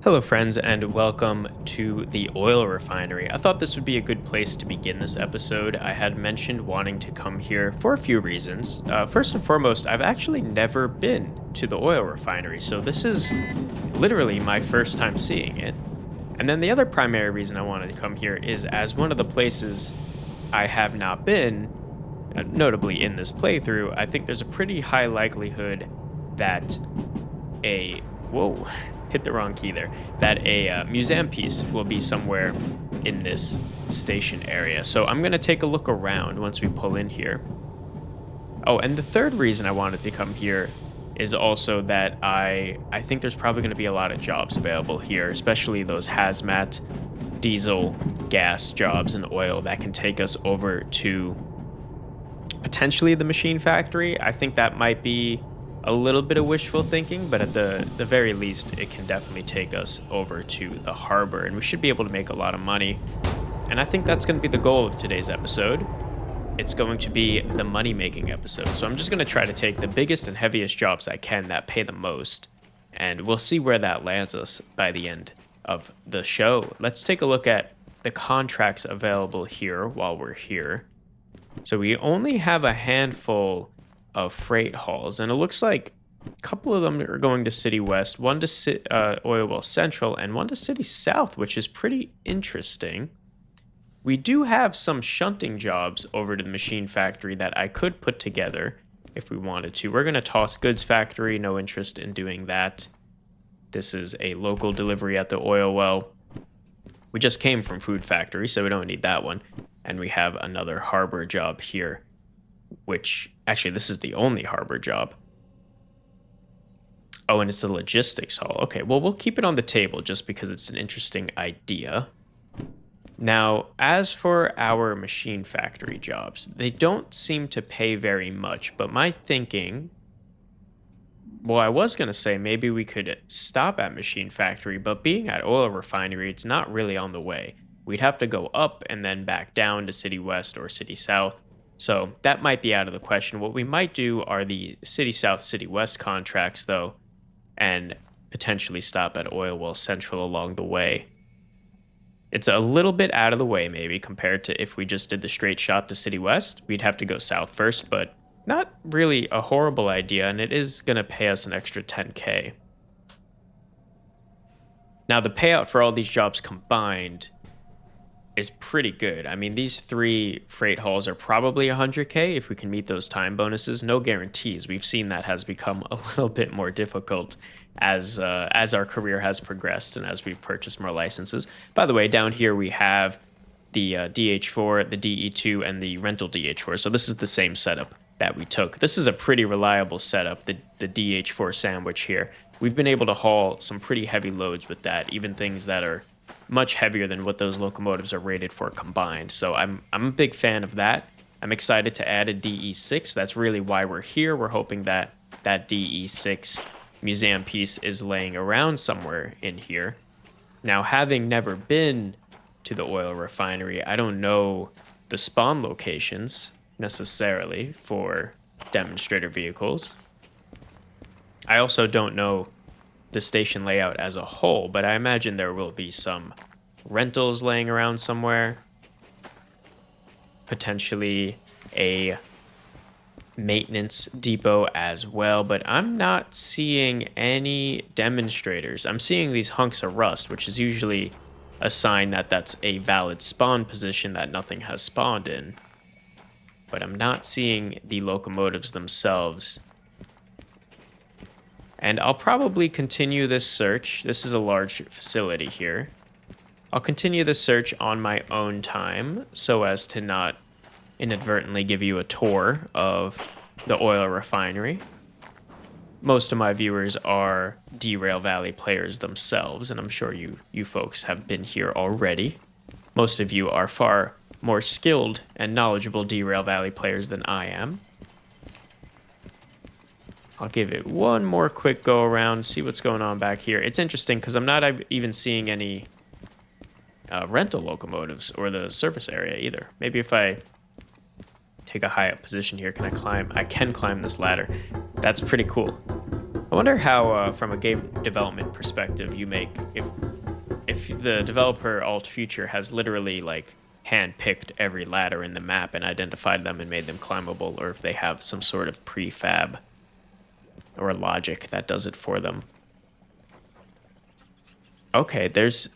Hello, friends, and welcome to the oil refinery. I thought this would be a good place to begin this episode. I had mentioned wanting to come here for a few reasons. First and foremost, I've actually never been to the oil refinery, so this is literally my first time seeing it. And then the other primary reason I wanted to come here is as one of the places I have not been, notably in this playthrough, I think there's a pretty high likelihood that a whoa hit the wrong key there that a museum piece will be somewhere in this station area, so I'm going to take a look around once we pull in here. Oh, and the third reason I wanted to come here is also that I think there's probably going to be a lot of jobs available here, especially those hazmat, diesel, gas jobs, and oil that can take us over to potentially the machine factory. I think that might be a little bit of wishful thinking, but at the very least, it can definitely take us over to the harbor, and we should be able to make a lot of money. And I think that's going to be the goal of today's episode. It's going to be the money-making episode. So I'm just going to try to take the biggest and heaviest jobs I can that pay the most, and we'll see where that lands us by the end of the show. Let's take a look at the contracts available here while we're here. So we only have a handful of freight hauls, and it looks like a couple of them are going to City West, one to Oil Well Central, and one to City South, which is pretty interesting. We do have some shunting jobs over to the machine factory that I could put together if we wanted to. We're going to toss goods factory, no interest in doing that. This is a local delivery at the oil well. We just came from food factory, so we don't need that one. And we have another harbor job here, which actually this is the only harbor job. Oh, and it's a logistics haul. Okay, well, we'll keep it on the table just because it's an interesting idea. Now, as for our machine factory jobs, they don't seem to pay very much, but my thinking, well, I was going to say maybe we could stop at machine factory, but being at oil refinery, it's not really on the way. We'd have to go up and then back down to City West or City South. So that might be out of the question. What we might do are the City South, City West contracts, though, and potentially stop at Oil Well Central along the way. It's a little bit out of the way, maybe, compared to if we just did the straight shot to City West. We'd have to go south first, but not really a horrible idea, and it is going to pay us an extra 10K. Now, the payout for all these jobs combined is pretty good. I mean, these three freight hauls are probably 100K if we can meet those time bonuses. No guarantees. We've seen that has become a little bit more difficult as our career has progressed and as we've purchased more licenses. By the way, down here we have the DH4, the DE2, and the rental DH4. So this is the same setup that we took. This is a pretty reliable setup, the DH4 sandwich here. We've been able to haul some pretty heavy loads with that, even things that are much heavier than what those locomotives are rated for combined. So I'm a big fan of that. I'm excited to add a DE6. That's really why we're here. We're hoping that that DE6 museum piece is laying around somewhere in here. Now, having never been to the oil refinery, I don't know the spawn locations necessarily for demonstrator vehicles. I also don't know the station layout as a whole, but I imagine there will be some rentals laying around somewhere, potentially a maintenance depot as well, but I'm not seeing any demonstrators. I'm seeing these hunks of rust, which is usually a sign that that's a valid spawn position that nothing has spawned in, but I'm not seeing the locomotives themselves. And I'll probably continue this search. This is a large facility here. I'll continue this search on my own time so as to not inadvertently give you a tour of the oil refinery. Most of my viewers are Derail Valley players themselves, and I'm sure you folks have been here already. Most of you are far more skilled and knowledgeable Derail Valley players than I am. I'll give it one more quick go around, see what's going on back here. It's interesting because I'm not even seeing any rental locomotives or the service area either. Maybe if I take a high up position here, can I climb? I can climb this ladder. That's pretty cool. I wonder how, from a game development perspective, you make if the developer Alt Future has literally like hand-picked every ladder in the map and identified them and made them climbable, or if they have some sort of prefab or logic that does it for them. Okay, there's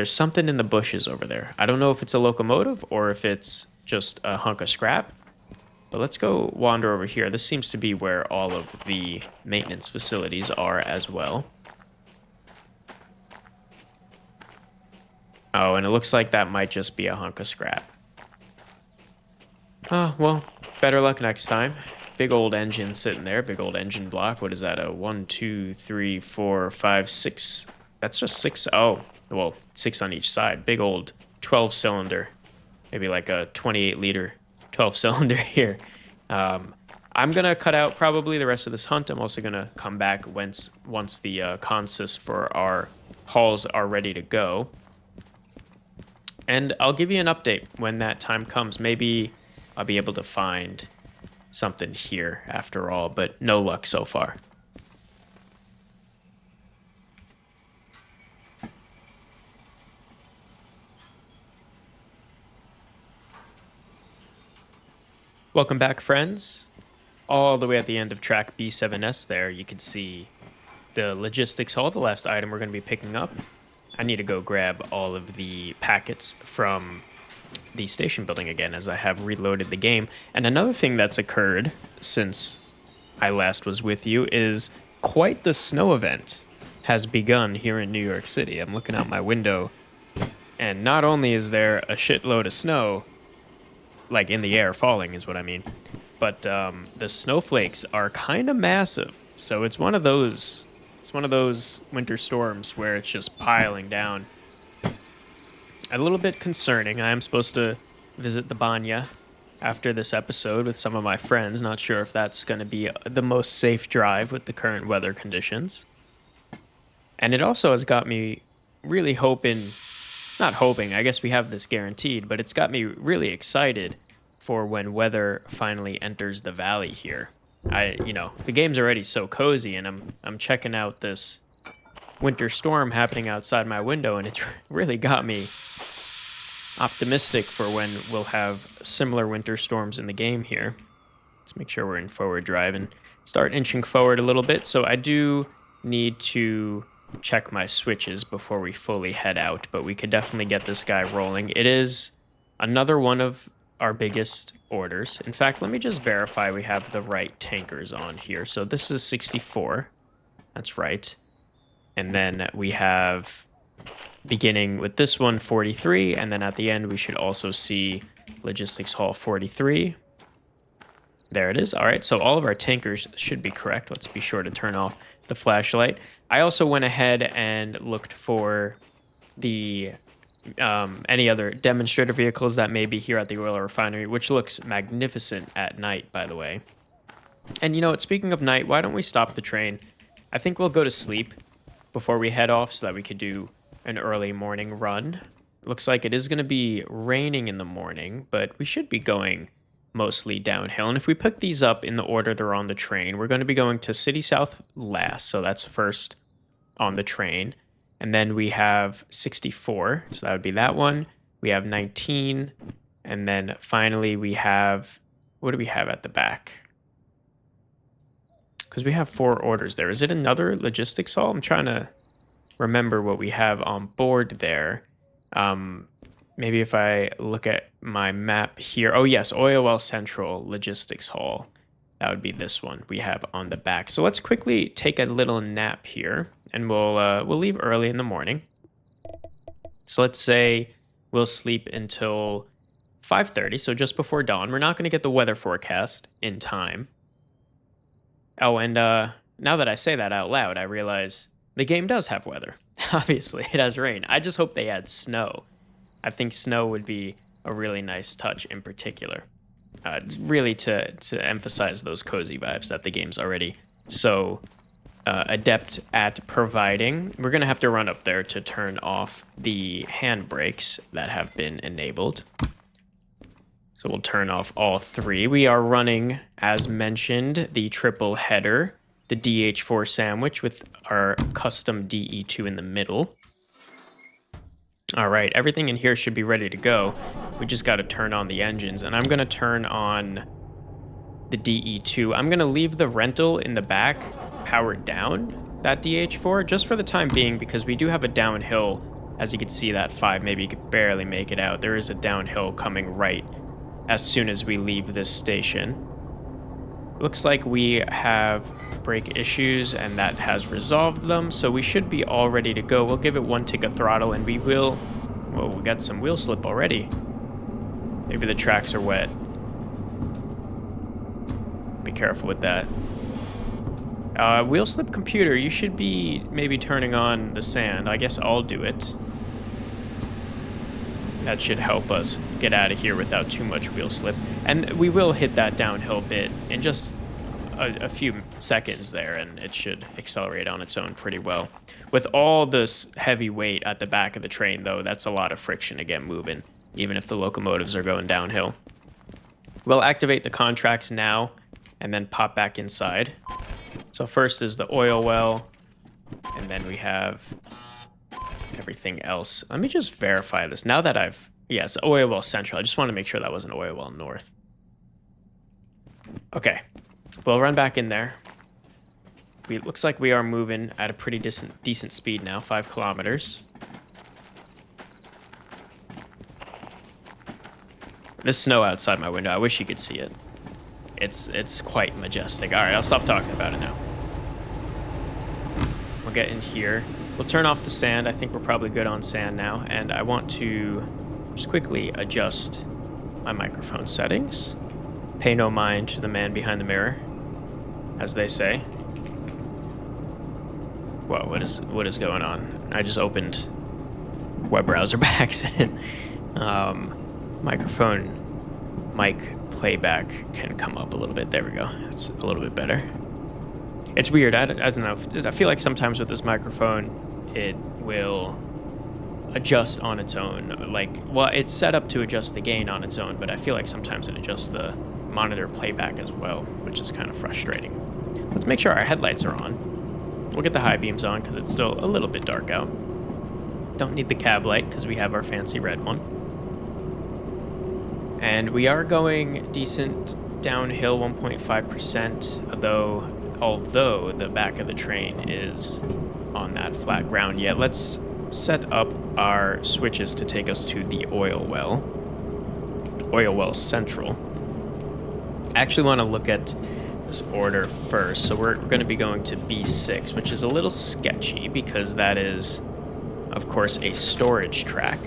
something in the bushes over there. I don't know if it's a locomotive or if it's just a hunk of scrap, but let's go wander over here. This seems to be where all of the maintenance facilities are as well. Oh, and it looks like that might just be a hunk of scrap. Oh, well, better luck next time. Big old engine sitting there, big old engine block. What is that? A 1, 2, 3, 4, 5, 6. That's just 6. Oh, well, 6 on each side. Big old 12 cylinder. Maybe like a 28 liter 12 cylinder here. I'm going to cut out probably the rest of this hunt. I'm also going to come back once the consists for our hauls are ready to go. And I'll give you an update when that time comes. Maybe I'll be able to find something here after all, but no luck so far. Welcome back, friends. All the way at the end of track B7S there, you can see the logistics hall, the last item we're going to be picking up. I need to go grab all of the packets from the station building again as I have reloaded the game. And another thing that's occurred since I last was with you is quite the snow event has begun here in New York City. I'm looking out my window, and not only is there a shitload of snow, like in the air falling is what I mean, but the snowflakes are kind of massive. So it's one of those winter storms where it's just piling down. A little bit concerning. I am supposed to visit the Banya after this episode with some of my friends. Not sure if that's going to be the most safe drive with the current weather conditions. And it also has got me really not hoping, I guess we have this guaranteed, but it's got me really excited for when weather finally enters the valley here. The game's already so cozy, and I'm checking out this winter storm happening outside my window, and it's really got me optimistic for when we'll have similar winter storms in the game here. Let's make sure we're in forward drive and start inching forward a little bit. So I do need to check my switches before we fully head out, but we could definitely get this guy rolling. It is another one of our biggest orders. In fact, let me just verify we have the right tankers on here. So this is 64. That's right. And then we have, beginning with this one, 43. And then at the end, we should also see Logistics Hall 43. There it is. All right, so all of our tankers should be correct. Let's be sure to turn off the flashlight. I also went ahead and looked for the any other demonstrator vehicles that may be here at the oil refinery, which looks magnificent at night, by the way. And you know what, speaking of night, why don't we stop the train? I think we'll go to sleep before we head off so that we could do an early morning run. Looks like it is going to be raining in the morning, but we should be going mostly downhill. And if we pick these up in the order they're on the train, we're going to be going to City South last, so that's first on the train. And then we have 64, so that would be that one. We have 19, and then finally we have, what do we have at the back? Because we have 4 orders there. Is it another logistics hall? I'm trying to remember what we have on board there. Maybe if I look at my map here. Oh yes, OOL Central Logistics Hall. That would be this one we have on the back. So let's quickly take a little nap here, and we'll leave early in the morning. So let's say we'll sleep until 5:30, so just before dawn. We're not going to get the weather forecast in time. Oh, and now that I say that out loud, I realize the game does have weather. Obviously, it has rain. I just hope they add snow. I think snow would be a really nice touch in particular. Really to emphasize those cozy vibes that the game's already so adept at providing. We're going to have to run up there to turn off the handbrakes that have been enabled. So we'll turn off all 3. We are running, as mentioned, the triple header the DH4 sandwich with our custom DE2 in the middle. All right, everything in here should be ready to go. We just got to turn on the engines, and I'm going to turn on the DE2. I'm going to leave the rental in the back powered down, that DH4, just for the time being, because we do have a downhill. As you can see, that 5, maybe you could barely make it out. There is a downhill coming right as soon as we leave this station. Looks like we have brake issues, and that has resolved them, so we should be all ready to go. We'll give it 1 tick of throttle, and we will... Whoa, we got some wheel slip already. Maybe the tracks are wet. Be careful with that. Wheel slip computer, you should be maybe turning on the sand. I guess I'll do it. That should help us get out of here without too much wheel slip. And we will hit that downhill bit in just a few seconds there, and it should accelerate on its own pretty well. With all this heavy weight at the back of the train, though, that's a lot of friction to get moving, even if the locomotives are going downhill. We'll activate the contracts now and then pop back inside. So first is the oil well, and then we have everything else. Let me just verify this. Now that yeah, it's oil well central. I just want to make sure that wasn't oil well north. Okay, we'll run back in there. It looks like we are moving at a pretty decent speed now, 5 kilometers. This snow outside my window, I wish you could see it. It's quite majestic. All right, I'll stop talking about it now. We'll get in here. We'll turn off the sand. I think we're probably good on sand now. And I want to just quickly adjust my microphone settings. Pay no mind to the man behind the mirror, as they say. Whoa, what is going on? I just opened web browser by accident. Microphone mic playback can come up a little bit. There we go. That's a little bit better. It's weird. I don't know. I feel like sometimes with this microphone, it will adjust on its own. Well, it's set up to adjust the gain on its own, but I feel like sometimes it adjusts the monitor playback as well, which is kind of frustrating. Let's make sure our headlights are on. We'll get the high beams on because it's still a little bit dark out. Don't need the cab light because we have our fancy red one. And we are going decent downhill, 1.5%, although the back of the train is on that flat ground. Yeah, let's set up our switches to take us to the oil well central. I actually want to look at this order first. So we're going to be going to B6, which is a little sketchy because that is, of course, a storage track.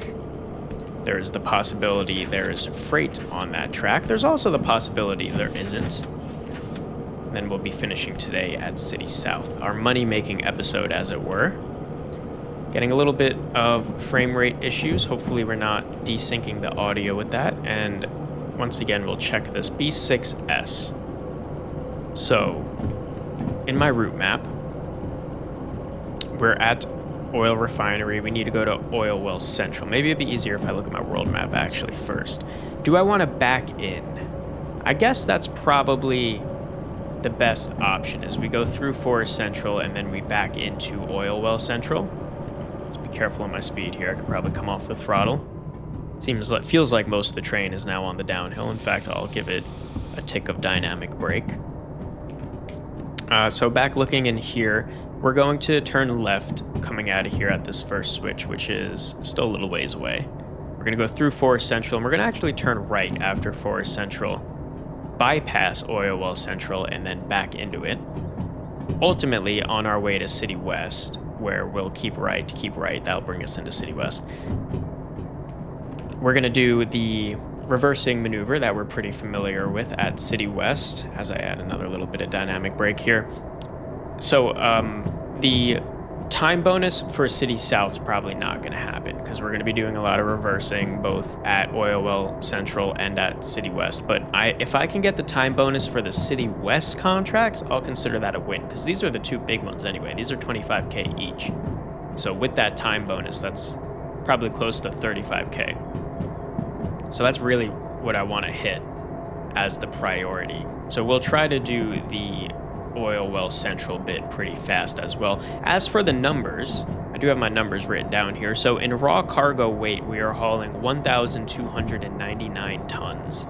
There's the possibility there's freight on that track. There's also the possibility there isn't. And then we'll be finishing today at City South, our money-making episode, as it were. Getting a little bit of frame rate issues. Hopefully we're not desyncing the audio with that. And once again, we'll check this B6S. So, in my route map, we're at oil refinery. We need to go to oil well central. Maybe it'd be easier if I look at my world map actually first. Do I want to back in? I guess that's probably the best option, is we go through Forest Central and then we back into oil well central. Just be careful on my speed here. I could probably come off the throttle. Feels like most of the train is now on the downhill. In fact, I'll give it a tick of dynamic brake. So back looking in here, we're going to turn left coming out of here at this first switch, which is still a little ways away. We're going to go through Forest Central, and we're going to actually turn right after Forest Central, bypass Oil Well Central, and then back into it. Ultimately, on our way to City West, where we'll keep right. That'll bring us into City West. We're going to do the reversing maneuver that we're pretty familiar with at City West, as I add another little bit of dynamic brake here. So the time bonus for City South is probably not going to happen because we're going to be doing a lot of reversing both at Oil Well Central and at City West. But if I can get the time bonus for the City West contracts, I'll consider that a win because these are the two big ones anyway. These are 25K each. So with that time bonus, that's probably close to 35K. So that's really what I want to hit as the priority. So we'll try to do the oil well central bit pretty fast as well. As for the numbers, I do have my numbers written down here. So in raw cargo weight, we are hauling 1,299 tons,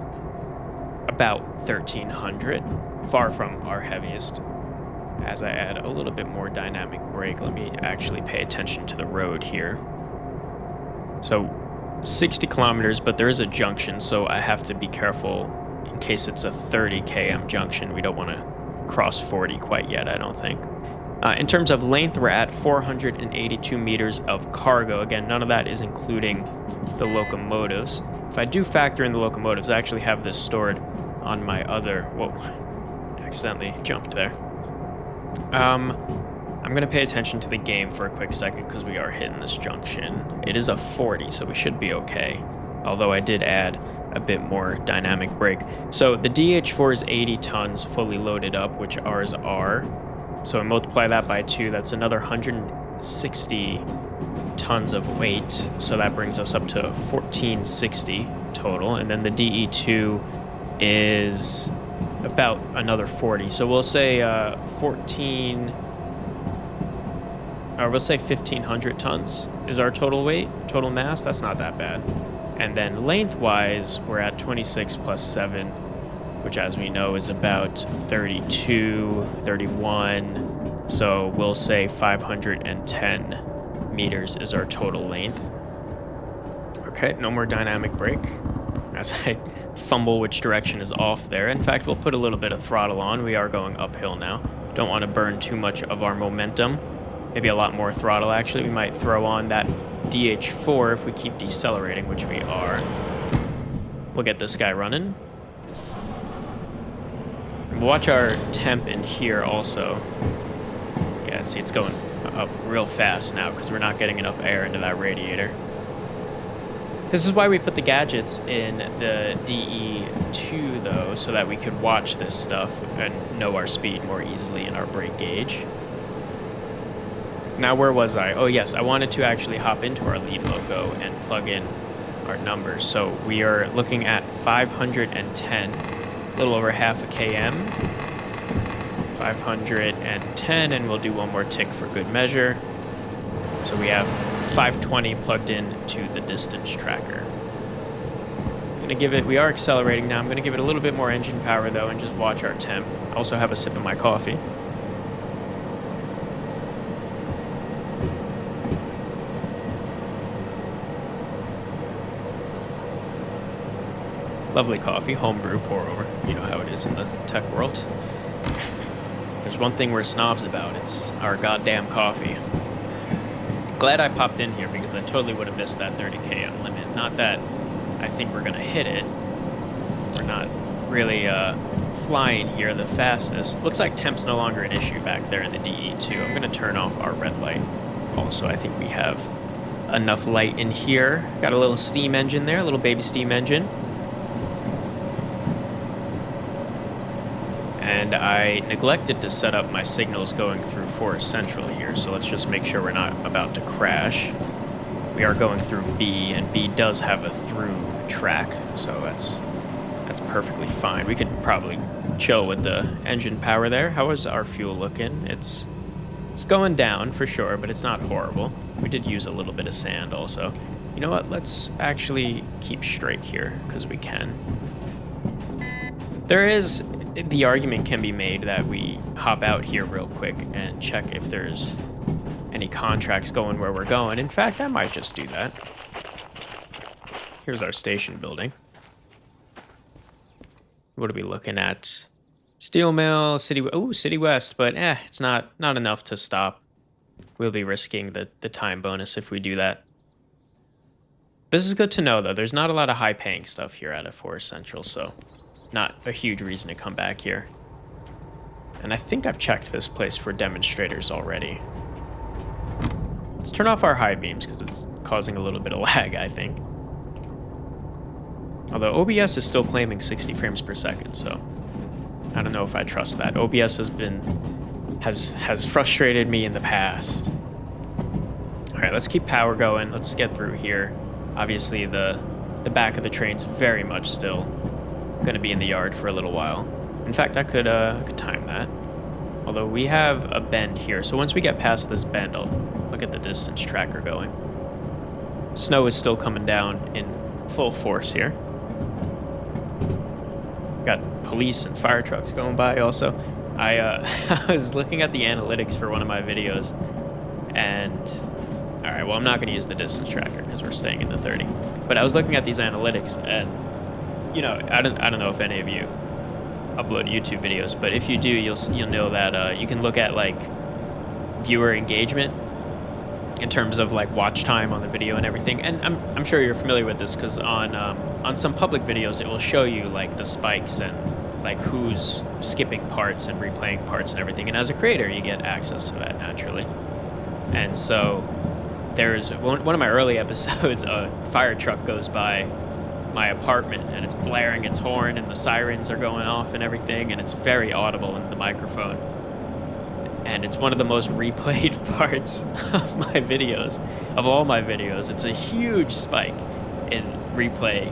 about 1,300, far from our heaviest. As I add a little bit more dynamic brake, let me actually pay attention to the road here. So 60 kilometers, but there is a junction, so I have to be careful in case it's a 30 km junction. We don't want to cross 40 quite yet, I don't think. In terms of length, we're at 482 meters of cargo. Again, none of that is including the locomotives. If I do factor in the locomotives, I actually have this stored on my other... Whoa, accidentally jumped there. I'm going to pay attention to the game for a quick second because we are hitting this junction. It is a 40, so we should be okay. Although I did add a bit more dynamic brake. So the DH4 is 80 tons fully loaded up, which ours are. So I multiply that by 2, that's another 160 tons of weight. So that brings us up to 1460 total. And then the DE2 is about another 40. So we'll say 1,500 tons is our total weight, total mass. That's not that bad. And then lengthwise, we're at 26 plus 7, which as we know is about 32, 31. So we'll say 510 meters is our total length. Okay, no more dynamic brake as I fumble which direction is off there. In fact, we'll put a little bit of throttle on. We are going uphill now. Don't want to burn too much of our momentum. Maybe a lot more throttle, actually. We might throw on that DH4 if we keep decelerating, which we are. We'll get this guy running. We'll watch our temp in here also. Yeah, see, it's going up real fast now because we're not getting enough air into that radiator. This is why we put the gadgets in the DE2, though, so that we could watch this stuff and know our speed more easily in our brake gauge. Now, where was I? Oh, yes, I wanted to actually hop into our lead loco and plug in our numbers. So we are looking at 510, a little over half a km. 510, and we'll do one more tick for good measure. So we have 520 plugged in to the distance tracker. Gonna give it, we are accelerating now. I'm gonna give it a little bit more engine power though and just watch our temp. I also have a sip of my coffee. Lovely coffee, homebrew, pour over. You know how it is in the tech world. There's one thing we're snobs about, it's our goddamn coffee. Glad I popped in here because I totally would have missed that 30 km limit. Not that I think we're gonna hit it. We're not really flying here the fastest. Looks like temp's no longer an issue back there in the DE2. I'm gonna turn off our red light. Also, I think we have enough light in here. Got a little steam engine there, a little baby steam engine. And I neglected to set up my signals going through Forest Central here, so let's just make sure we're not about to crash. We are going through B, and B does have a through track, so that's perfectly fine. We could probably chill with the engine power there. How is our fuel looking? It's going down for sure, but it's not horrible. We did use a little bit of sand also. You know what? Let's actually keep straight here, because we can. The argument can be made that we hop out here real quick and check if there's any contracts going where we're going. In fact, I might just do that. Here's our station building. What are we looking at? Steel mill, City West, but it's not enough to stop. We'll be risking the time bonus if we do that. This is good to know, though. There's not a lot of high-paying stuff here out of Forest Central, so not a huge reason to come back here. And I think I've checked this place for demonstrators already. Let's turn off our high beams because it's causing a little bit of lag, I think. Although OBS is still claiming 60 frames per second, so I don't know if I trust that. OBS has frustrated me in the past. All right, let's keep power going. Let's get through here. Obviously, the back of the train's very much still going to be in the yard for a little while. In fact, I could time that. Although we have a bend here, so once we get past this bend, I'll look at the distance tracker going. Snow is still coming down in full force here. Got police and fire trucks going by also. I was looking at the analytics for one of my videos, and all right, well, I'm not going to use the distance tracker because we're staying in the 30. But I was looking at these analytics, and you know, I don't know if any of you upload YouTube videos, but if you do, you'll know that you can look at like viewer engagement in terms of like watch time on the video and everything. And I'm sure you're familiar with this because on some public videos it will show you like the spikes and like who's skipping parts and replaying parts and everything. And as a creator, you get access to that naturally. And so there's one of my early episodes, a fire truck goes by my apartment and it's blaring its horn and the sirens are going off and everything, and it's very audible in the microphone. And it's one of the most replayed parts of my videos, of all my videos. It's a huge spike in replay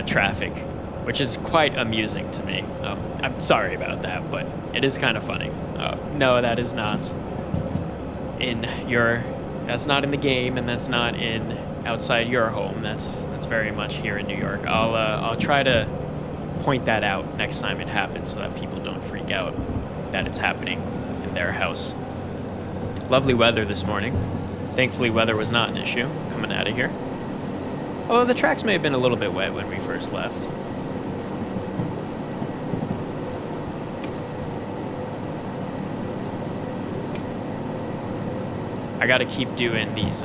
traffic, which is quite amusing to me. I'm sorry about that, but it is kind of funny. No, that is not that's not in the game, and that's not in outside your home. That's very much here in New York. I'll try to point that out next time it happens so that people don't freak out that it's happening in their house. Lovely weather this morning. Thankfully, weather was not an issue coming out of here. Although the tracks may have been a little bit wet when we first left. I gotta keep doing these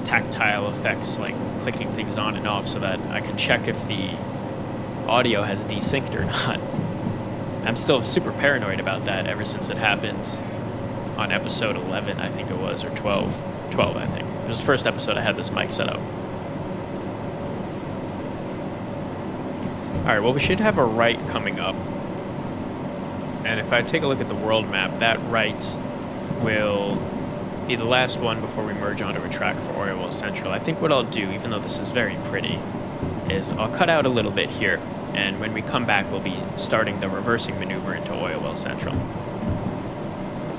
tactile effects, like clicking things on and off, so that I can check if the audio has desynced or not. I'm still super paranoid about that ever since it happened on episode 11, I think it was, or 12, I think. It was the first episode I had this mic set up. All right, well, we should have a right coming up. And if I take a look at the world map, that right will be the last one before we merge onto a track for Oil Well Central. I think what I'll do, even though this is very pretty, is I'll cut out a little bit here, and when we come back, we'll be starting the reversing maneuver into Oil Well Central.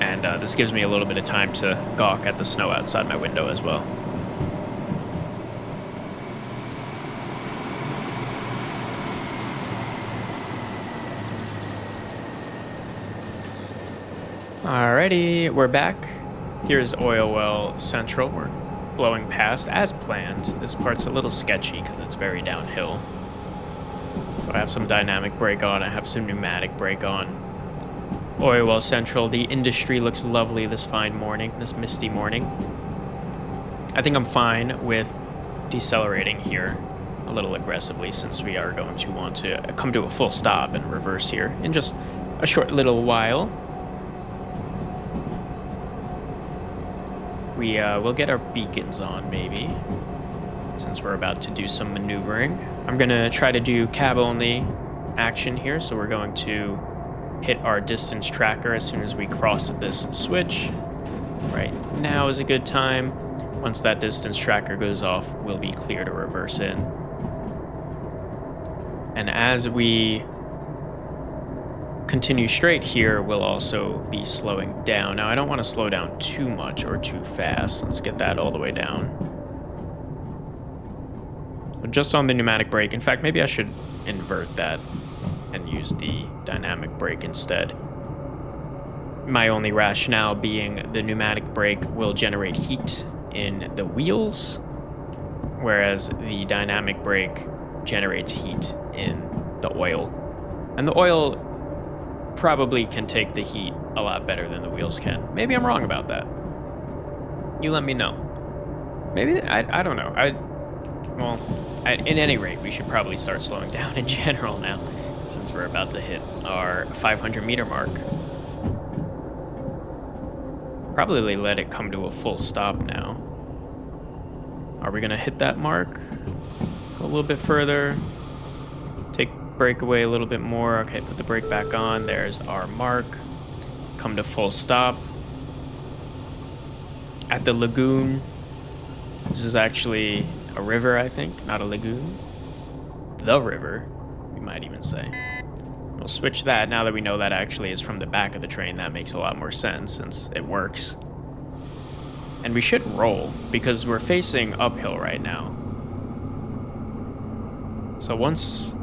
And this gives me a little bit of time to gawk at the snow outside my window as well. Alrighty, we're back. Here's Oil Well Central. We're blowing past as planned. This part's a little sketchy because it's very downhill. So I have some dynamic brake on, I have some pneumatic brake on. Oil Well Central, the industry looks lovely this fine morning, this misty morning. I think I'm fine with decelerating here a little aggressively, since we are going to want to come to a full stop and reverse here in just a short little while. We'll get our beacons on, maybe, since we're about to do some maneuvering. I'm going to try to do cab-only action here, so we're going to hit our distance tracker as soon as we cross this switch. Right now is a good time. Once that distance tracker goes off, we'll be clear to reverse in. And as we continue straight here, we'll also be slowing down. Now, I don't want to slow down too much or too fast. Let's get that all the way down. But just on the pneumatic brake. In fact, maybe I should invert that and use the dynamic brake instead. My only rationale being the pneumatic brake will generate heat in the wheels, whereas the dynamic brake generates heat in the oil. And the oil probably can take the heat a lot better than the wheels can. Maybe I'm wrong about that. You let me know. Maybe, I don't know. In any rate, we should probably start slowing down in general now, since we're about to hit our 500 meter mark. Probably let it come to a full stop now. Are we gonna hit that mark? A little bit further. Take brake away a little bit more. Okay, put the brake back on. There's our mark. Come to full stop. At the lagoon. This is actually a river, I think, not a lagoon. The river, we might even say. We'll switch that now that we know that actually is from the back of the train. That makes a lot more sense since it works. And we should roll because we're facing uphill right now. So once...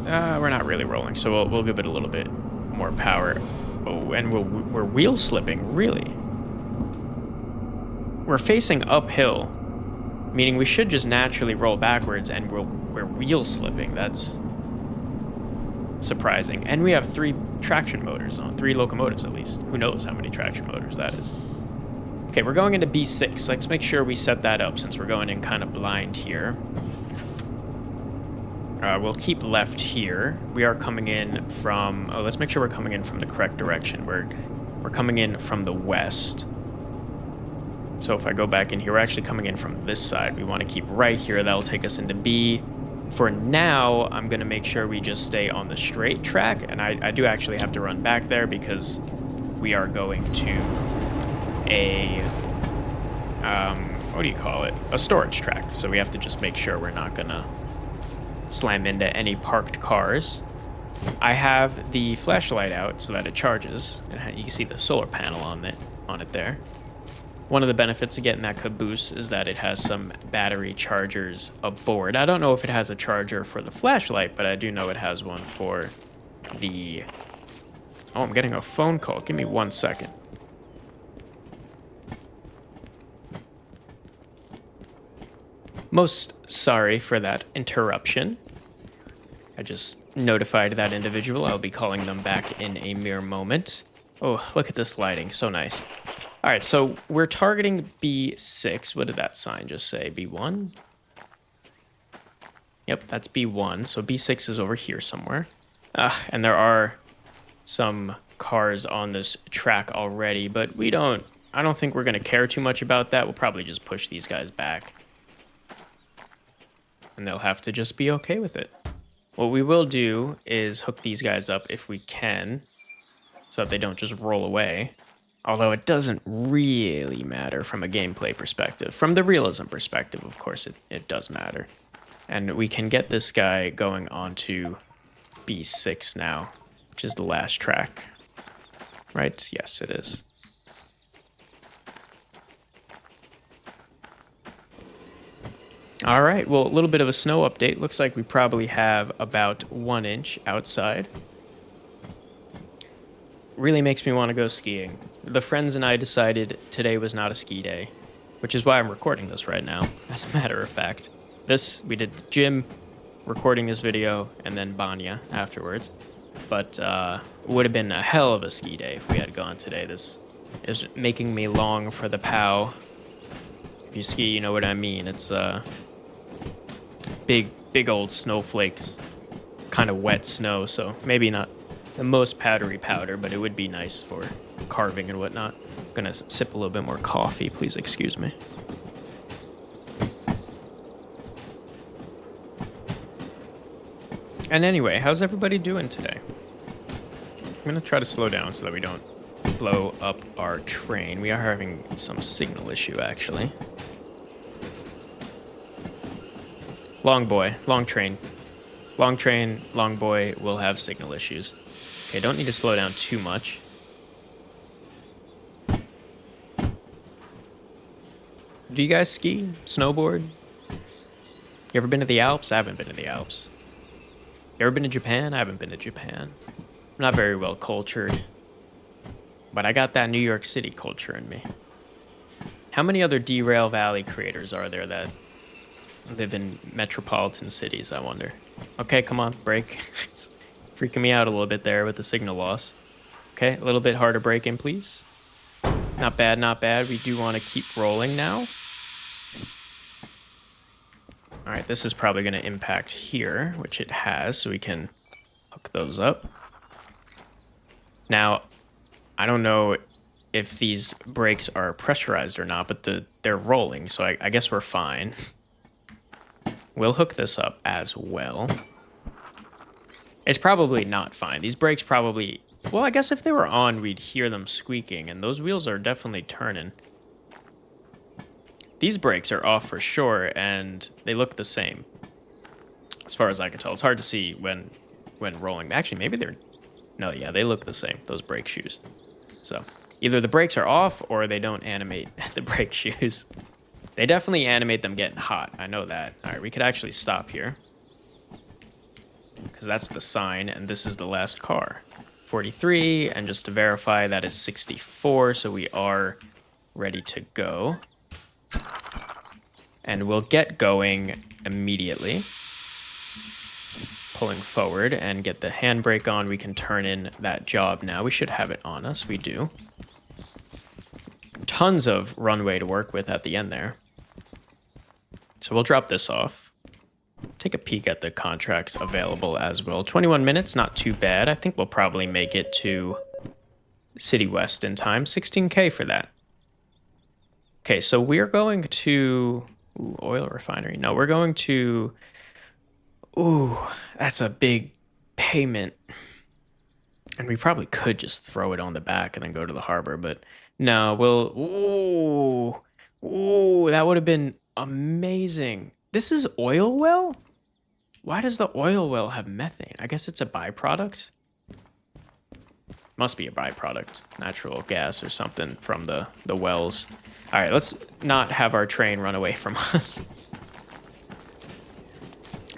we're not really rolling, so we'll give it a little bit more power. Oh, and we're wheel slipping, really? We're facing uphill, meaning we should just naturally roll backwards, and we're wheel slipping. That's surprising. And we have 3 traction motors on, 3 locomotives at least. Who knows how many traction motors that is. Okay, we're going into B6. Let's make sure we set that up since we're going in kind of blind here. We'll keep left here. We are coming in from... Oh, let's make sure we're coming in from the correct direction. We're coming in from the west. So if I go back in here, we're actually coming in from this side. We want to keep right here. That'll take us into B. For now, I'm going to make sure we just stay on the straight track. And I do actually have to run back there because we are going to a... what do you call it? A storage track. So we have to just make sure we're not going to slam into any parked cars. I have the flashlight out so that it charges, and you can see the solar panel on it there. One of the benefits of getting that caboose is that it has some battery chargers aboard. I don't know if it has a charger for the flashlight, but I do know it has one for the... Oh, I'm getting a phone call. Give me 1 second. Most sorry for that interruption. I just notified that individual. I'll be calling them back in a mere moment. Oh, look at this lighting. So nice. All right, so we're targeting B6. What did that sign just say? B1? Yep, that's B1. So B6 is over here somewhere. And there are some cars on this track already, but I don't think we're going to care too much about that. We'll probably just push these guys back. And they'll have to just be okay with it. What we will do is hook these guys up if we can, so that they don't just roll away. Although it doesn't really matter from a gameplay perspective. From the realism perspective, of course, it does matter. And we can get this guy going onto B6 now, which is the last track. Right? Yes, it is. All right, well, a little bit of a snow update. Looks like we probably have about 1 inch outside. Really makes me want to go skiing. The friends and I decided today was not a ski day, which is why I'm recording this right now, as a matter of fact. We did the gym, recording this video, and then Banya afterwards. But it would have been a hell of a ski day if we had gone today. This is making me long for the POW. If you ski, you know what I mean. It's big old snowflakes, kind of wet snow, so maybe not the most powdery powder, but it would be nice for carving and whatnot. I'm gonna sip a little bit more coffee, please excuse me. And anyway, how's everybody doing today? I'm gonna try to slow down so that we don't blow up our train. We are having some signal issue, actually. Long train, long boy will have signal issues. Okay, don't need to slow down too much. Do you guys ski? Snowboard? You ever been to the Alps? I haven't been to the Alps. You ever been to Japan? I haven't been to Japan. I'm not very well cultured. But I got that New York City culture in me. How many other Derail Valley creators are there that live in metropolitan cities, I wonder? Okay, come on, brake. It's freaking me out a little bit there with the signal loss. Okay, a little bit harder braking, please. Not bad, not bad. We do want to keep rolling now. All right, this is probably going to impact here, which it has, so we can hook those up. Now, I don't know if these brakes are pressurized or not, but they're rolling, so I guess we're fine. We'll hook this up as well. It's probably not fine. These brakes probably... Well, I guess if they were on, we'd hear them squeaking, and those wheels are definitely turning. These brakes are off for sure, and they look the same, as far as I can tell. It's hard to see when rolling. Actually, maybe they're No, yeah, they look the same, those brake shoes. So either the brakes are off or they don't animate the brake shoes. They definitely animate them getting hot. I know that. All right, we could actually stop here because that's the sign, and this is the last car. 43, and just to verify, that is 64, so we are ready to go. And we'll get going immediately. Pulling forward and get the handbrake on. We can turn in that job now. We should have it on us. We do. Tons of runway to work with at the end there. So we'll drop this off. Take a peek at the contracts available as well. 21 minutes, not too bad. I think we'll probably make it to City West in time. 16K for that. Okay, so we're going to... Ooh, oil refinery. No, we're going to... Ooh, that's a big payment. And we probably could just throw it on the back and then go to the harbor, but no, we'll... Ooh, that would have been amazing. This is oil well? Why does the oil well have methane? I guess it's a byproduct? Must be a byproduct. Natural gas or something from the wells. All right, let's not have our train run away from us.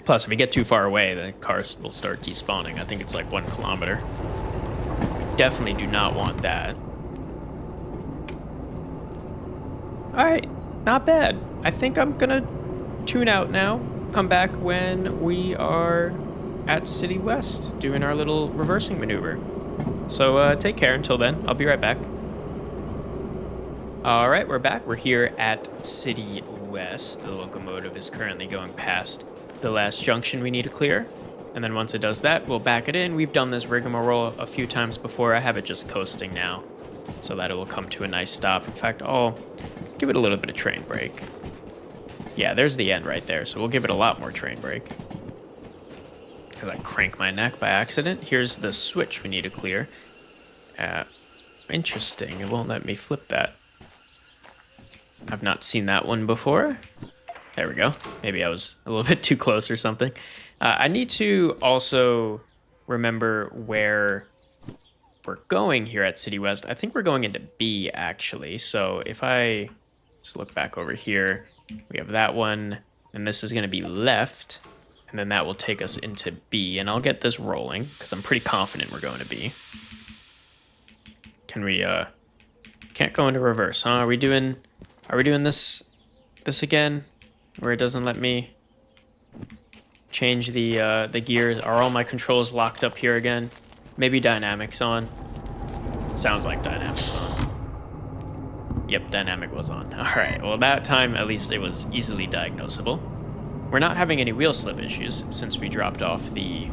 Plus, if we get too far away, the cars will start despawning. I think it's like 1 kilometer. We definitely do not want that. All right, not bad. I think I'm gonna tune out now. Come back when we are at City West doing our little reversing maneuver. So take care until then. I'll be right back. All right, we're back. We're here at City West. The locomotive is currently going past the last junction we need to clear. And then once it does that, we'll back it in. We've done this rigmarole a few times before. I have it just coasting now so that it will come to a nice stop. In fact, I'll give it a little bit of train brake. Yeah, there's the end right there. So we'll give it a lot more train brake. Because I crank my neck by accident. Here's the switch we need to clear. Interesting. It won't let me flip that. I've not seen that one before. There we go. Maybe I was a little bit too close or something. I need to also remember where we're going here at City West. I think we're going into B, actually. So if I just look back over here, we have that one, and this is going to be left, and then that will take us into B. And I'll get this rolling, because I'm pretty confident we're going to B. Can we, can't go into reverse, huh? Are we doing this again? Where it doesn't let me change the gears. Are all my controls locked up here again? Maybe dynamics on. Sounds like dynamics on. Yep, dynamic was on. All right, well that time at least it was easily diagnosable. We're not having any wheel slip issues since we dropped off the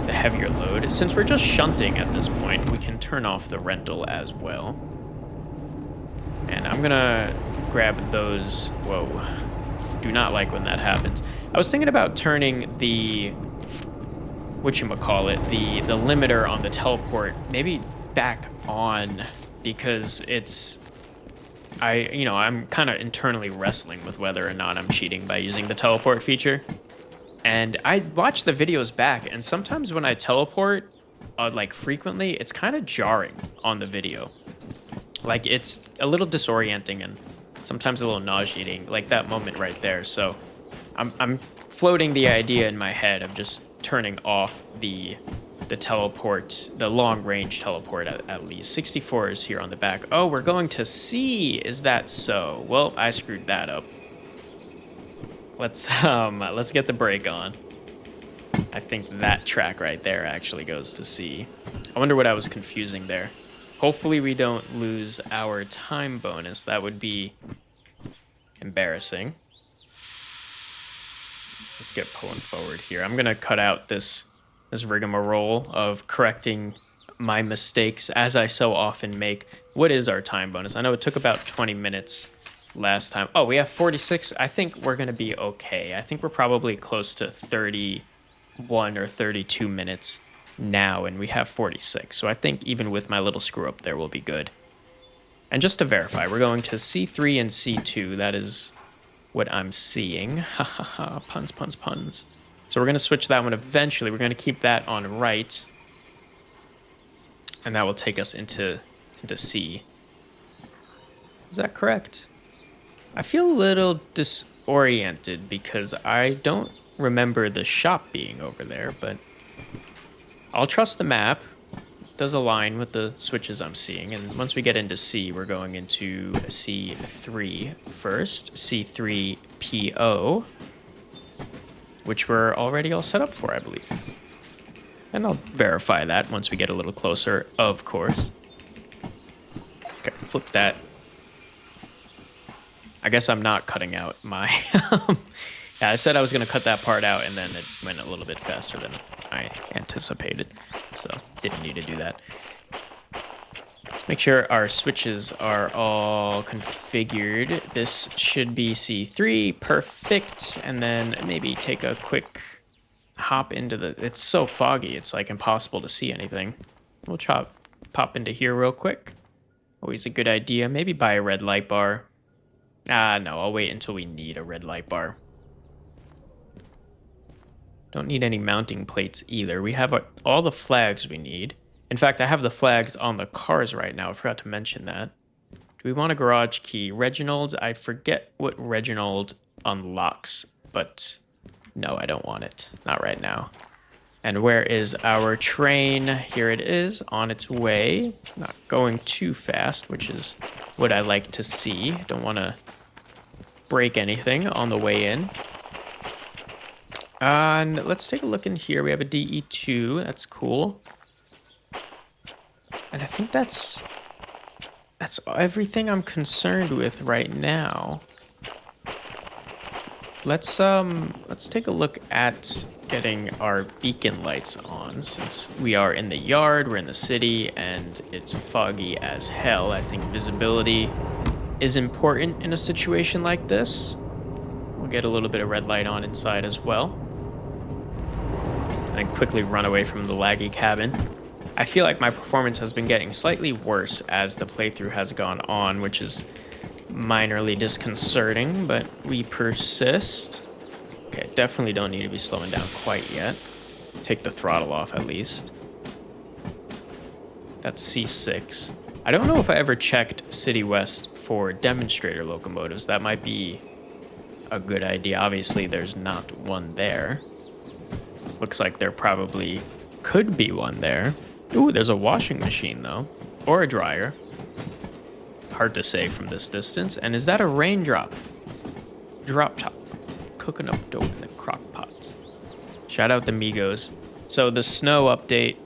heavier load. Since we're just shunting at this point, we can turn off the rental as well. And I'm gonna grab those. Whoa. Do not like when that happens. I was thinking about turning the whatchamacallit, the limiter on the teleport maybe back on, because it's I'm kind of internally wrestling with whether or not I'm cheating by using the teleport feature. And I watch the videos back, and sometimes when I teleport like frequently, it's kind of jarring on the video. Like it's a little disorienting and sometimes a little nauseating, like that moment right there. So I'm floating the idea in my head of just turning off the teleport, the long range teleport at least. 64 is here on the back. Oh, we're going to C. Is that so? Well, I screwed that up. Let's get the brake on. I think that track right there actually goes to C. I wonder what I was confusing there. Hopefully we don't lose our time bonus. That would be embarrassing. Let's get pulling forward here. I'm gonna cut out this rigmarole of correcting my mistakes as I so often make. What is our time bonus? I know it took about 20 minutes last time. Oh, we have 46. I think we're gonna be okay. I think we're probably close to 31 or 32 minutes now, and we have 46. So I think even with my little screw up there, we'll be good. And just to verify, we're going to C3 and C2. That is what I'm seeing. Ha ha ha, puns, puns, puns. So we're gonna switch that one eventually. We're gonna keep that on right. And that will take us into C. Is that correct? I feel a little disoriented because I don't remember the shop being over there, but I'll trust the map. It does align with the switches I'm seeing. And once we get into C, we're going into C3 first. C3PO, which we're already all set up for, I believe. And I'll verify that once we get a little closer, of course. Okay, flip that. I guess I'm not cutting out my... yeah, I said I was going to cut that part out, and then it went a little bit faster than I anticipated. So, didn't need to do that. Let's make sure our switches are all configured. This should be C3, perfect. And then maybe take a quick hop into the... It's so foggy, it's like impossible to see anything. We'll pop into here real quick. Always a good idea. Maybe buy a red light bar. No, I'll wait until we need a red light bar. Don't need any mounting plates either. We have all the flags we need. In fact, I have the flags on the cars right now. I forgot to mention that. Do we want a garage key? Reginald, I forget what Reginald unlocks, but no, I don't want it. Not right now. And where is our train? Here it is, on its way. Not going too fast, which is what I like to see. Don't want to break anything on the way in. And let's take a look in here. We have a DE2. That's cool. And I think that's everything I'm concerned with right now. Let's take a look at getting our beacon lights on, since we are in the yard, we're in the city, and it's foggy as hell. I think visibility is important in a situation like this. We'll get a little bit of red light on inside as well. And then quickly run away from the laggy cabin. I feel like my performance has been getting slightly worse as the playthrough has gone on, which is minorly disconcerting, but we persist. Okay, definitely don't need to be slowing down quite yet. Take the throttle off at least. That's C6. I don't know if I ever checked City West for demonstrator locomotives. That might be a good idea. Obviously, there's not one there. Looks like there probably could be one there. Ooh, there's a washing machine, though. Or a dryer. Hard to say from this distance. And is that a raindrop? Drop top. Cooking up dope in the crock pot. Shout out the Migos. So the snow update,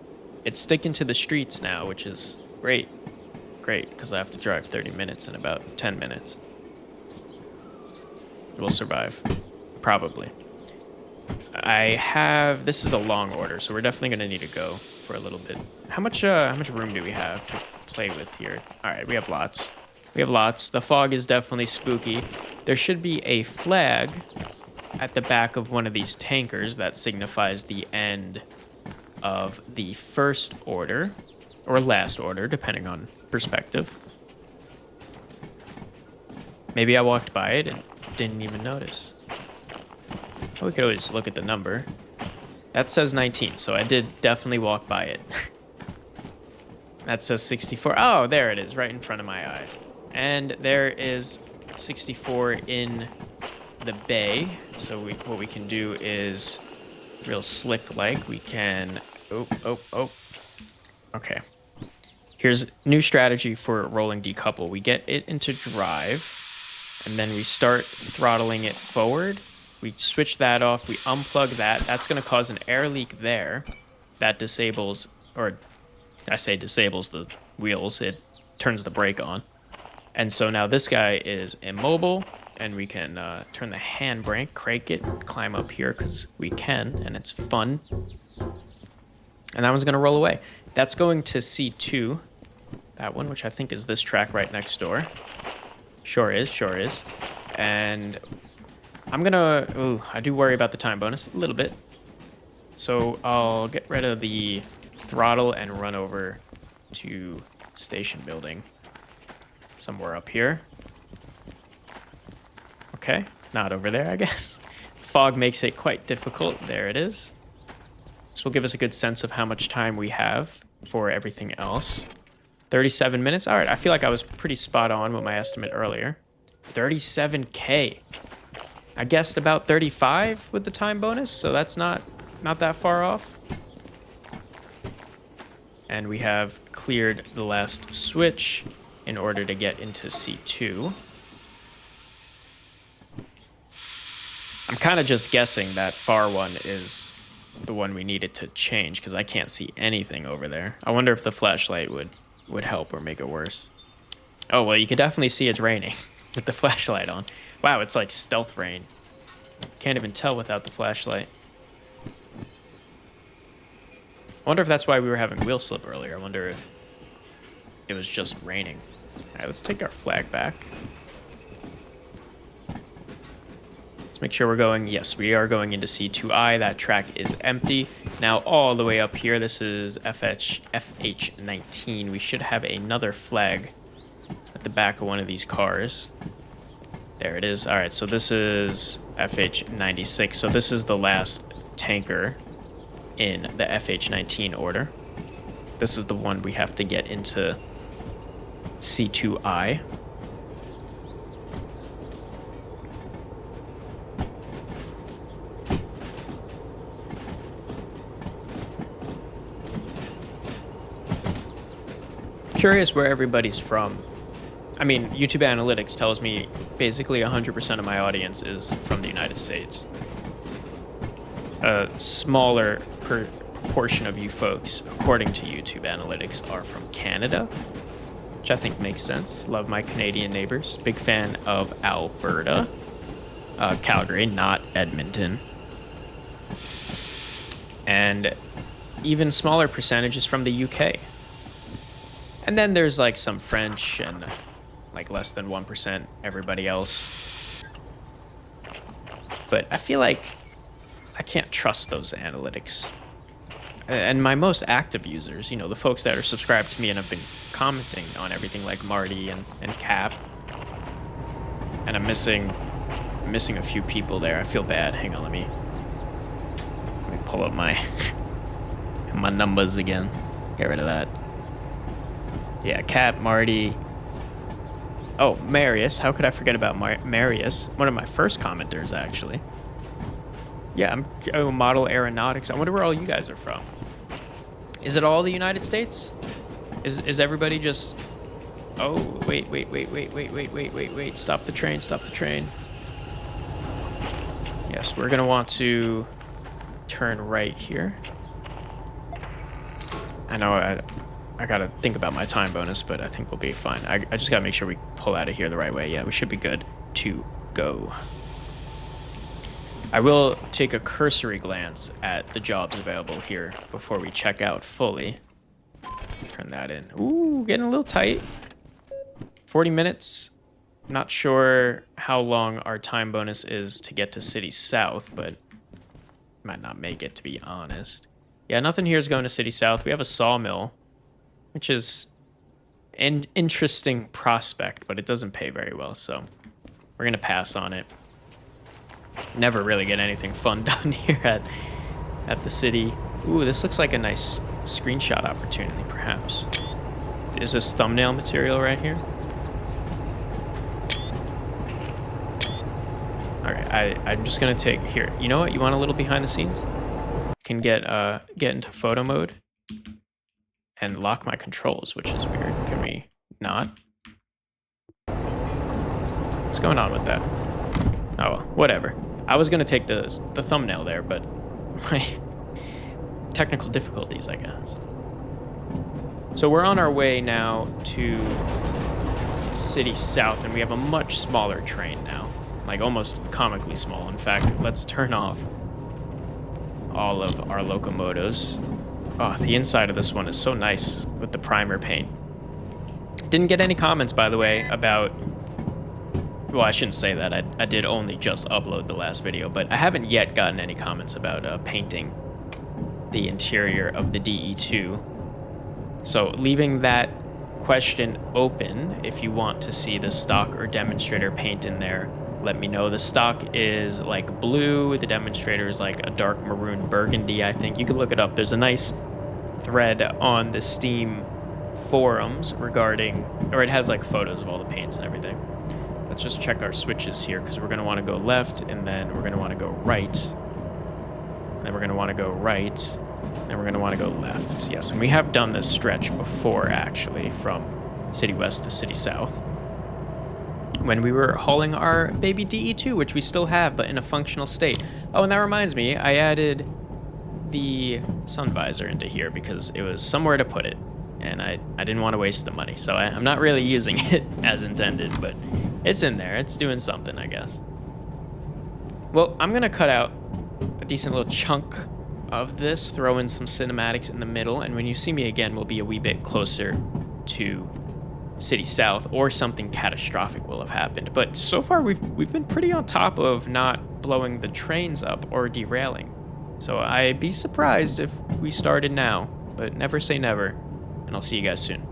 it's sticking to the streets now, which is great. Great, because I have to drive 30 minutes in about 10 minutes. We'll survive. Probably. This is a long order, so we're definitely going to need to go for a little bit. How much room do we have to play with here? All right, we have lots. We have lots. The fog is definitely spooky. There should be a flag at the back of one of these tankers that signifies the end of the first order, or last order, depending on perspective. Maybe I walked by it and didn't even notice. We could always look at the number. That says 19, so I did definitely walk by it. That says 64. Oh, there it is, right in front of my eyes. And there is 64 in the bay. So what we can do is real slick-like. We can... Oh. Okay. Here's new strategy for rolling decouple. We get it into drive, and then we start throttling it forward. We switch that off. We unplug that. That's going to cause an air leak there. That disables, or I say disables the wheels. It turns the brake on. And so now this guy is immobile, and we can turn the handbrake, crank it, climb up here because we can, and it's fun. And that one's going to roll away. That's going to C2, that one, which I think is this track right next door. Sure is. And I'm going to... I do worry about the time bonus a little bit. So I'll get rid of the throttle and run over to station building. Somewhere up here. Okay, not over there, I guess. Fog makes it quite difficult. There it is. This will give us a good sense of how much time we have. for everything else. 37 minutes. All right, I feel like I was pretty spot on with my estimate earlier. 37K. I guessed about 35 with the time bonus, so that's not that far off. And we have cleared the last switch in order to get into C2. I'm kind of just guessing that far one is the one we needed to change because I can't see anything over there. I wonder if the flashlight would help or make it worse. Oh, well, you can definitely see it's raining with the flashlight on. Wow, it's like stealth rain. Can't even tell without the flashlight. I wonder if that's why we were having wheel slip earlier. I wonder if it was just raining. All right, let's take our flag back. Let's make sure we're going. Yes, we are going into C2I. That track is empty. Now all the way up here, this is FH19. We should have another flag at the back of one of these cars. There it is. All right, so this is FH96. So this is the last tanker in the FH19 order. This is the one we have to get into C2I. Curious where everybody's from. I mean, YouTube Analytics tells me basically 100% of my audience is from the United States. A smaller proportion of you folks, according to YouTube Analytics, are from Canada, which I think makes sense. Love my Canadian neighbors. Big fan of Alberta. Calgary, not Edmonton. And even smaller percentages from the UK. And then there's like some French and like less than 1% everybody else. But I feel like I can't trust those analytics. And my most active users, you know, the folks that are subscribed to me and have been commenting on everything like Marty and Cap. And I'm missing a few people there. I feel bad. Hang on, let me pull up my my numbers again. Get rid of that. Yeah, Cap, Marty. Oh, Marius. How could I forget about Marius? One of my first commenters, actually. Yeah, I'm Model Aeronautics. I wonder where all you guys are from. Is it all the United States? Is everybody just... Oh, wait. Stop the train, stop the train. Yes, we're going to want to turn right here. I know I gotta think about my time bonus, but I think we'll be fine. I just gotta make sure we pull out of here the right way. Yeah, we should be good to go. I will take a cursory glance at the jobs available here before we check out fully. Turn that in. Ooh, getting a little tight. 40 minutes. Not sure how long our time bonus is to get to City South, but might not make it, to be honest. Yeah, nothing here is going to City South. We have a sawmill, which is an interesting prospect, but it doesn't pay very well, so we're going to pass on it. Never really get anything fun done here at the city. Ooh, this looks like a nice screenshot opportunity, perhaps. Is this thumbnail material right here? All right, I'm just going to take... Here, you know what? You want a little behind the scenes? Can get into photo mode and lock my controls, which is weird. Can we not? What's going on with that? Oh, well, whatever. I was gonna take the thumbnail there, but my technical difficulties, I guess. So we're on our way now to City South, and we have a much smaller train now, like almost comically small. In fact, let's turn off all of our locomotives. Oh, the inside of this one is so nice with the primer paint. Didn't get any comments, by the way, about... Well, I shouldn't say that. I did only just upload the last video, but I haven't yet gotten any comments about painting the interior of the DE2. So leaving that question open, if you want to see the stock or demonstrator paint in there, let me know. The stock is like blue. The demonstrator is like a dark maroon burgundy, I think. You could look it up. There's a nice thread on the Steam forums regarding, or it has like photos of all the paints and everything. Let's just check our switches here because we're going to want to go left, and then we're going to want to go right. And then we're going to want to go right, and we're going to want to go left. Yes, and we have done this stretch before, actually, from City West to City South, when we were hauling our baby DE2, which we still have, but in a functional state. Oh, and that reminds me, I added the sun visor into here because it was somewhere to put it, and I didn't want to waste the money, so I'm not really using it as intended, but it's in there. It's doing something, I guess. Well, I'm going to cut out a decent little chunk of this, throw in some cinematics in the middle, and when you see me again, we'll be a wee bit closer to City South, or something catastrophic will have happened. But so far, we've been pretty on top of not blowing the trains up or derailing. So I'd be surprised if we started now, but never say never, and I'll see you guys soon.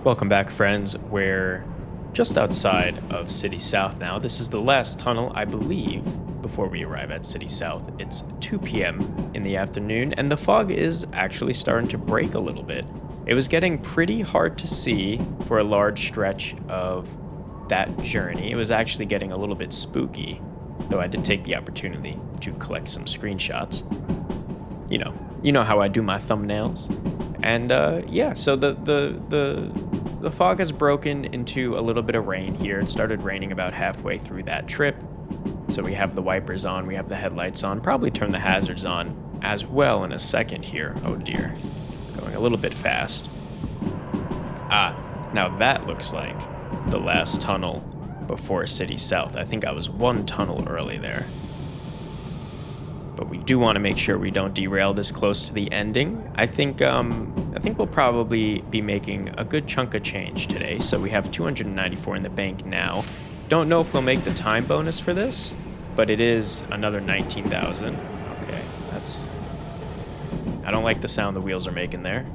Welcome back, friends. We're just outside of City South now. This is the last tunnel, I believe, before we arrive at City South. It's 2 p.m. in the afternoon, and the fog is actually starting to break a little bit. It was getting pretty hard to see for a large stretch of that journey. It was actually getting a little bit spooky, though I did take the opportunity to collect some screenshots. You know how I do my thumbnails. And yeah, so the fog has broken into a little bit of rain here. It started raining about halfway through that trip. So we have the wipers on, we have the headlights on, probably turn the hazards on as well in a second here. Oh dear, going a little bit fast. Now that looks like the last tunnel before City South. I think I was one tunnel early there. But we do want to make sure we don't derail this close to the ending. I think we'll probably be making a good chunk of change today. So we have 294 in the bank now. Don't know if we'll make the time bonus for this, but it is another 19,000. Okay, I don't like the sound the wheels are making there.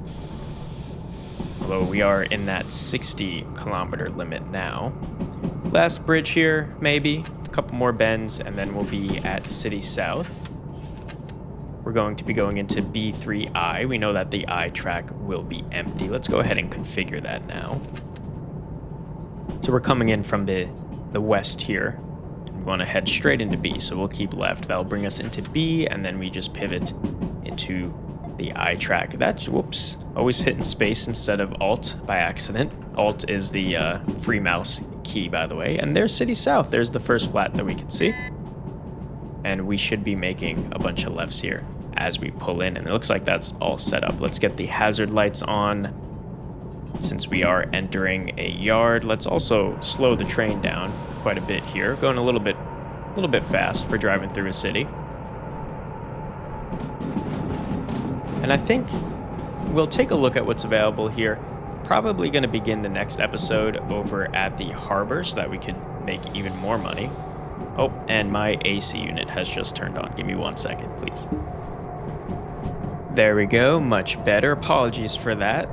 Although we are in that 60-kilometer limit now. Last bridge here, maybe. A couple more bends, and then we'll be at City South. We're going to be going into B3I. We know that the I track will be empty. Let's go ahead and configure that now. So we're coming in from the west here. We want to head straight into B, so we'll keep left. That'll bring us into B, and then we just pivot into the I track. Whoops, always hitting space instead of Alt by accident. Alt is the free mouse key, by the way. And there's City South. There's the first flat that we can see. And we should be making a bunch of lefts here as we pull in, and it looks like that's all set up. Let's get the hazard lights on since we are entering a yard. Let's also slow the train down quite a bit here, going a little bit fast for driving through a city. And I think we'll take a look at what's available here. Probably going to begin the next episode over at the harbor so that we could make even more money. Oh, and my AC unit has just turned on. Give me 1 second, please. There we go, much better. Apologies for that.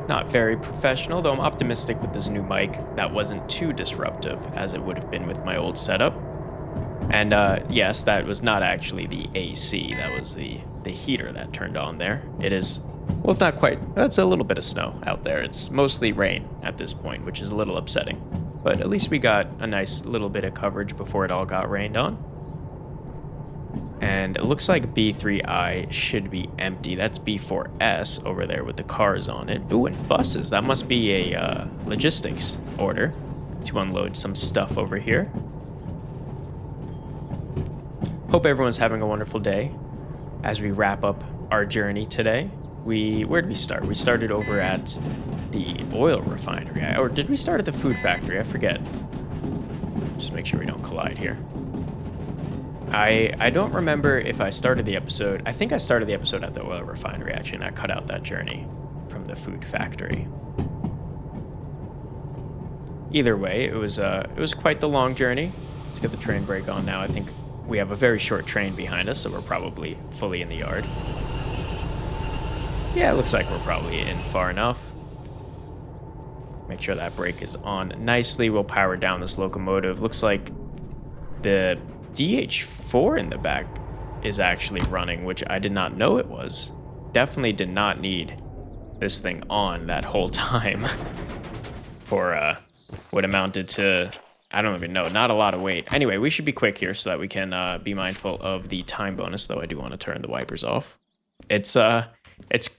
Not very professional, though I'm optimistic with this new mic that wasn't too disruptive as it would have been with my old setup. And yes, that was not actually the AC, that was the heater that turned on there. It is, well, it's not quite, it's a little bit of snow out there. It's mostly rain at this point, which is a little upsetting. but at least we got a nice little bit of coverage before it all got rained on. And it looks like B3I should be empty. That's B4S over there with the cars on it. Ooh, and buses. That must be a logistics order to unload some stuff over here. Hope everyone's having a wonderful day as we wrap up our journey today. Where did we start? We started over at the oil refinery. Or did we start at the food factory? I forget. Just make sure we don't collide here. I don't remember if I started the episode. I think I started the episode at the oil refinery, actually, and I cut out that journey from the food factory. Either way, it was quite the long journey. Let's get the train brake on now. I think we have a very short train behind us, so we're probably fully in the yard. Yeah, it looks like we're probably in far enough. Make sure that brake is on nicely. We'll power down this locomotive. Looks like the DH4 in the back is actually running, which I did not know it was. Definitely did not need this thing on that whole time for what amounted to, I don't even know, not a lot of weight. Anyway, we should be quick here so that we can be mindful of the time bonus, though I do want to turn the wipers off. It's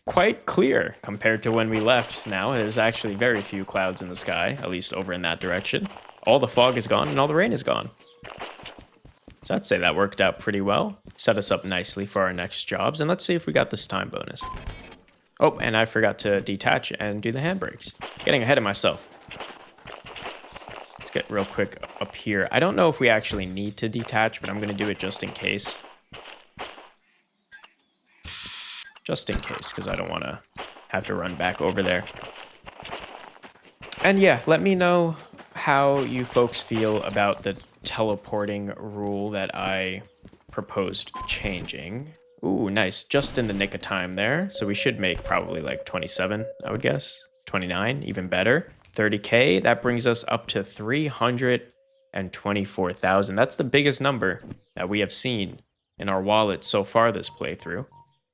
quite clear compared to when we left now. There's actually very few clouds in the sky, at least over in that direction. All the fog is gone and all the rain is gone. So I'd say that worked out pretty well. Set us up nicely for our next jobs. And let's see if we got this time bonus. Oh, and I forgot to detach and do the handbrakes. Getting ahead of myself. Let's get real quick up here. I don't know if we actually need to detach, but I'm going to do it just in case. Just in case, because I don't want to have to run back over there. And yeah, let me know how you folks feel about the teleporting rule that I proposed changing. Ooh, nice. Just in the nick of time there. So we should make probably like 27, I would guess. 29, even better. 30K, that brings us up to 324,000. That's the biggest number that we have seen in our wallet so far this playthrough.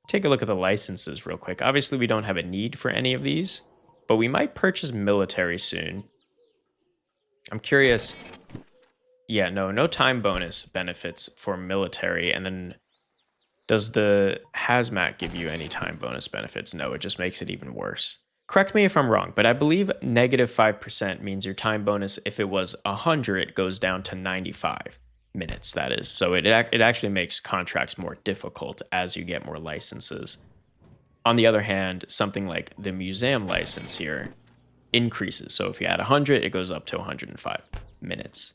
Take a look at the licenses real quick. Obviously, we don't have a need for any of these, but we might purchase military soon. I'm curious. Yeah, no time bonus benefits for military. And then does the hazmat give you any time bonus benefits? No, it just makes it even worse. Correct me if I'm wrong, but I believe -5% means your time bonus, if it was 100, goes down to 95 minutes, that is. So it actually makes contracts more difficult as you get more licenses. On the other hand, something like the museum license here increases. So if you add 100, it goes up to 105 minutes.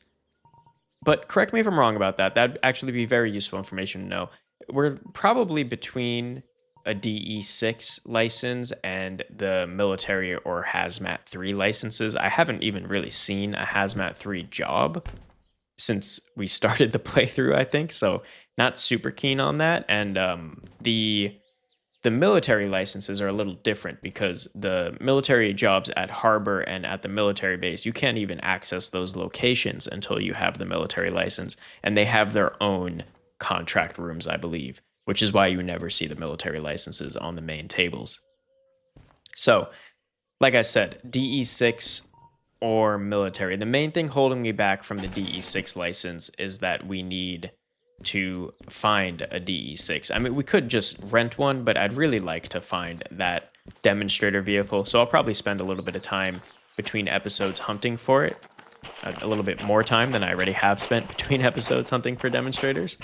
But correct me if I'm wrong about that. That'd actually be very useful information to know. We're probably between a DE6 license and the military or Hazmat 3 licenses. I haven't even really seen a Hazmat 3 job since we started the playthrough, I think. So not super keen on that. And the military licenses are a little different because the military jobs at Harbor and at the military base, you can't even access those locations until you have the military license. And they have their own contract rooms, I believe, which is why you never see the military licenses on the main tables. So, like I said, DE6 or military. The main thing holding me back from the DE6 license is that we need to find a DE6. I mean, we could just rent one, but I'd really like to find that demonstrator vehicle. So I'll probably spend a little bit of time between episodes hunting for it. A little bit more time than I already have spent between episodes hunting for demonstrators.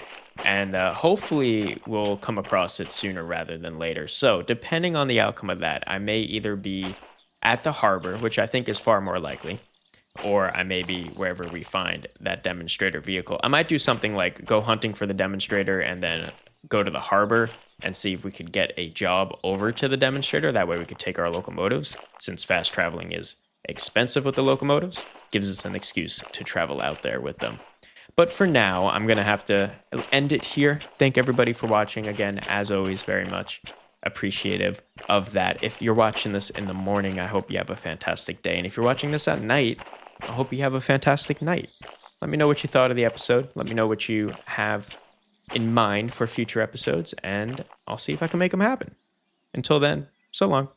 And hopefully we'll come across it sooner rather than later. So depending on the outcome of that, I may either be at the harbor, which I think is far more likely, or I may be wherever we find that demonstrator vehicle. I might do something like go hunting for the demonstrator and then go to the harbor and see if we could get a job over to the demonstrator. That way we could take our locomotives, since fast traveling is expensive with the locomotives. Gives us an excuse to travel out there with them. But for now, I'm going to have to end it here. Thank everybody for watching. Again, as always, very much appreciative of that. If you're watching this in the morning, I hope you have a fantastic day. And if you're watching this at night, I hope you have a fantastic night. Let me know what you thought of the episode. Let me know what you have in mind for future episodes, and I'll see if I can make them happen. Until then, so long.